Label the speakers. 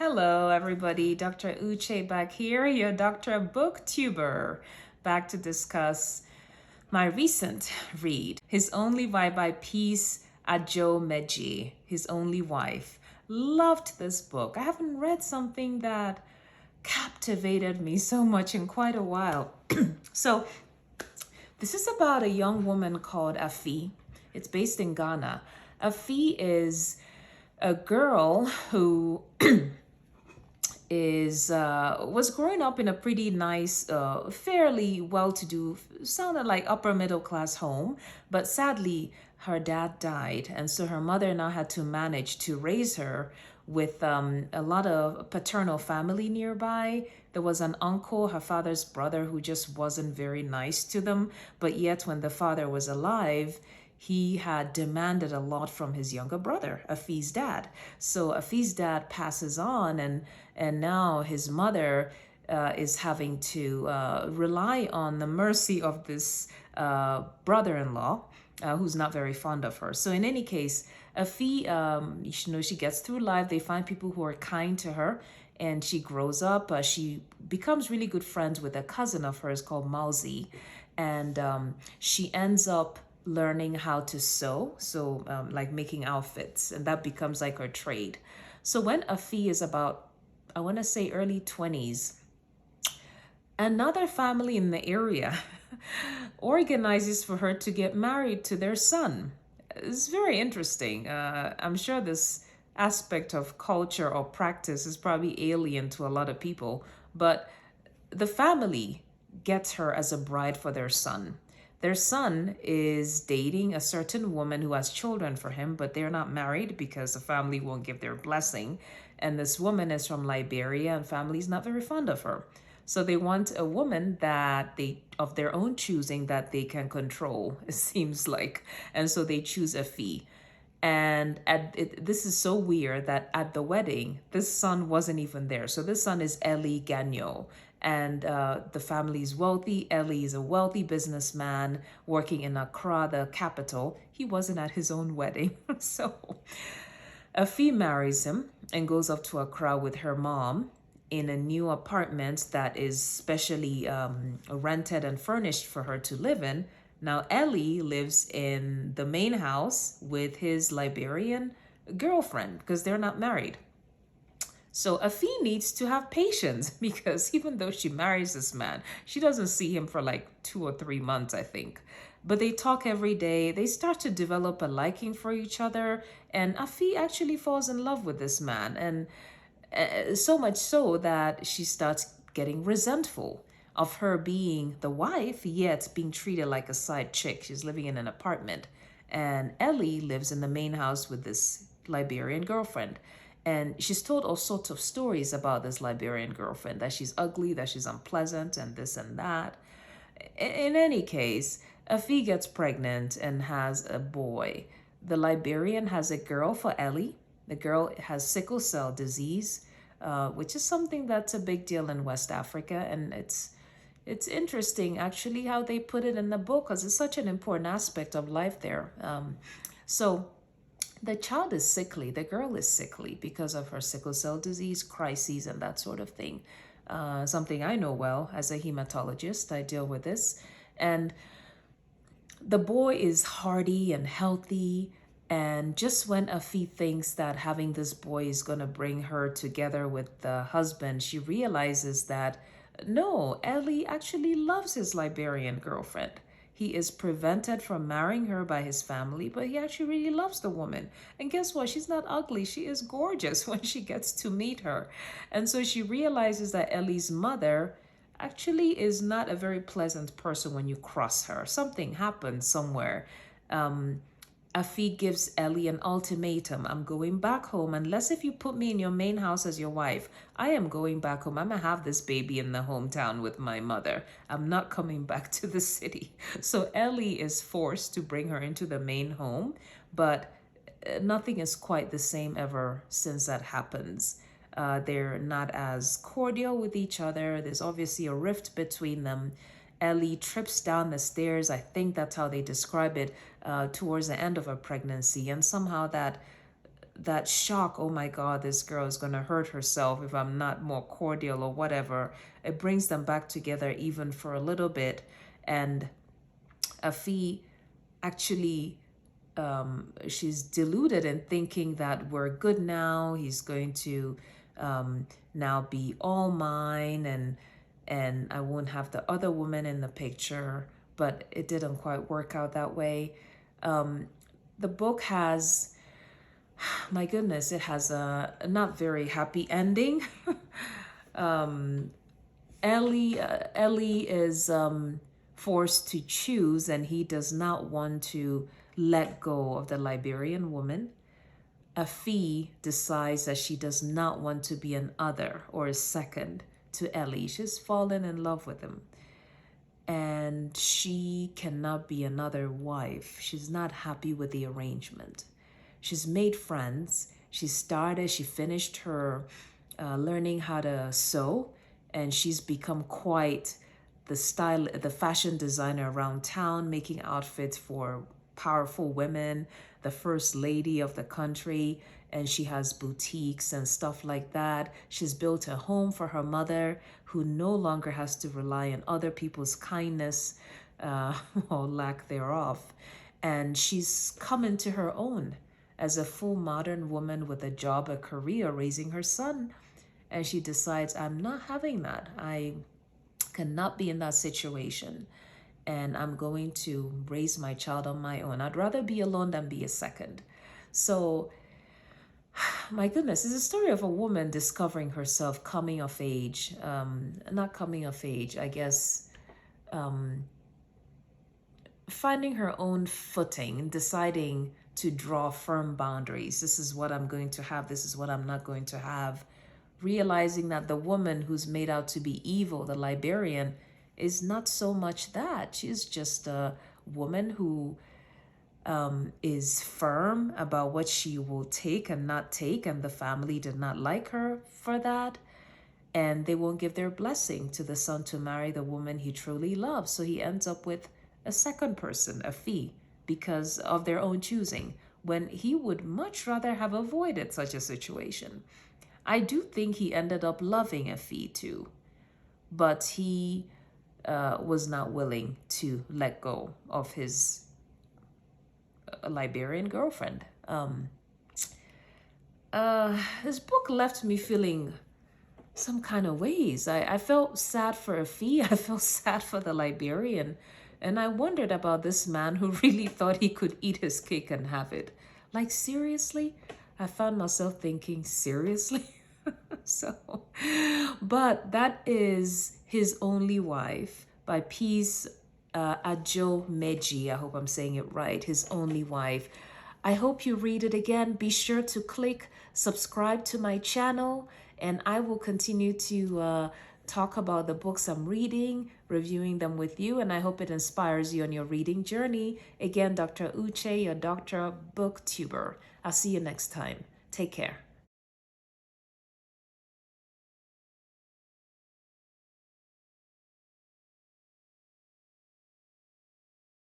Speaker 1: Hello, everybody. Dr. Uche back here, your Dr. Booktuber, back to discuss my recent read, His Only Wife by Peace Adzo Medie, His Only Wife. Loved this book. I haven't read something that captivated me so much in quite a while. So, this is about a young woman called Afi. It's based in Ghana. Afi is a girl who is was growing up in a pretty nice, fairly well-to-do, sounded like upper middle class home, but sadly her dad died, and so her mother now had to manage to raise her with a lot of paternal family nearby. There was an uncle, her father's brother, who just wasn't very nice to them, but yet when the father was alive, he had demanded a lot from his younger brother, Afi's dad. So Afi's dad passes on, and now his mother is having to rely on the mercy of this brother-in-law, who's not very fond of her. So in any case, Afi, she gets through life. They find people who are kind to her, and she grows up. She becomes really good friends with a cousin of hers called Mausi, and she ends up learning how to sew, so like making outfits, and that becomes like her trade. So when Afi is about, I want to say early 20s, another family in the area organizes for her to get married to their son. It's very interesting. I'm sure this aspect of culture or practice is probably alien to a lot of people, but the family gets her as a bride for their son. Their son is dating a certain woman who has children for him, but they're not married because the family won't give their blessing. And this woman is from Liberia, and family's not very fond of her. So they want a woman that they, of their own choosing, that they can control, it seems like. And so they choose Afi. And this is so weird that at the wedding, this son wasn't even there. So this son is Eli Gagnon, and the family is wealthy. Eli is a wealthy businessman working in Accra, the capital. He wasn't at his own wedding. So Afi marries him and goes up to Accra with her mom in a new apartment that is specially rented and furnished for her to live in. Now, Ellie lives in the main house with his Liberian girlfriend because they're not married. So Afi needs to have patience because even though she marries this man, she doesn't see him for like 2 or 3 months, I think. But they talk every day. They start to develop a liking for each other. And Afi actually falls in love with this man. And so much so that she starts getting resentful of her being the wife, yet being treated like a side chick. She's living in an apartment. And Ellie lives in the main house with this Liberian girlfriend. And she's told all sorts of stories about this Liberian girlfriend, that she's ugly, that she's unpleasant, and this and that. In any case, Afi gets pregnant and has a boy. The Liberian has a girl for Ellie. The girl has sickle cell disease, which is something that's a big deal in West Africa. And it's interesting, actually, how they put it in the book because it's such an important aspect of life there. So the child is sickly. The girl is sickly because of her sickle cell disease, crises, and that sort of thing. Something I know well as a hematologist. I deal with this. And the boy is hearty and healthy. And just when Afi thinks that having this boy is going to bring her together with the husband, she realizes that no, Ellie actually loves his Liberian girlfriend. He is prevented from marrying her by his family, but he actually really loves the woman. And guess what? She's not ugly. She is gorgeous when she gets to meet her. And so she realizes that Ellie's mother actually is not a very pleasant person when you cross her. Something happened somewhere. Afi gives Ellie an ultimatum. I'm going back home unless if you put me in your main house as your wife. I am going back home. I'm going to have this baby in the hometown with my mother. I'm not coming back to the city. So Ellie is forced to bring her into the main home, but nothing is quite the same ever since that happens. They're not as cordial with each other. There's obviously a rift between them. Ellie trips down the stairs, I think that's how they describe it, towards the end of her pregnancy. And somehow that that shock, oh my God, this girl is going to hurt herself if I'm not more cordial or whatever, it brings them back together even for a little bit. And Afi actually, she's deluded in thinking that we're good now. He's going to now be all mine, and I won't have the other woman in the picture. But it didn't quite work out that way. The book has, my goodness, it has a not very happy ending. Ellie is forced to choose, and he does not want to let go of the Liberian woman. Afi decides that she does not want to be an other or a second to Ellie. She's fallen in love with him, and she cannot be another wife. She's not happy with the arrangement. She's made friends. She finished her learning how to sew, and she's become quite the fashion designer around town, making outfits for powerful women, the first lady of the country, and she has boutiques and stuff like that. She's built a home for her mother, who no longer has to rely on other people's kindness or lack thereof. And she's come into her own as a full modern woman with a job, a career, raising her son. And she decides, I'm not having that. I cannot be in that situation, and I'm going to raise my child on my own. I'd rather be alone than be a second. So, my goodness, it's a story of a woman discovering herself, coming of age, not coming of age, I guess, finding her own footing, deciding to draw firm boundaries. This is what I'm going to have. This is what I'm not going to have. Realizing that the woman who's made out to be evil, the Liberian, is not so much that. She's just a woman who is firm about what she will take and not take, and the family did not like her for that, and they won't give their blessing to the son to marry the woman he truly loves. So he ends up with a second person, Afi, because of their own choosing, when he would much rather have avoided such a situation. I do think he ended up loving Afi too, but he was not willing to let go of his Liberian girlfriend. This book left me feeling some kind of ways. I felt sad for Afi. I felt sad for the Liberian. And I wondered about this man who really thought he could eat his cake and have it. Like, seriously? I found myself thinking, seriously? So, but that is His Only Wife by Peace Adzo Medie. I hope I'm saying it right. His Only Wife. I hope you read it again. Be sure to click subscribe to my channel, and I will continue to talk about the books I'm reading, reviewing them with you, and I hope it inspires you on your reading journey. Again, Dr. Uche, your Dr. Booktuber. I'll see you next time. Take care.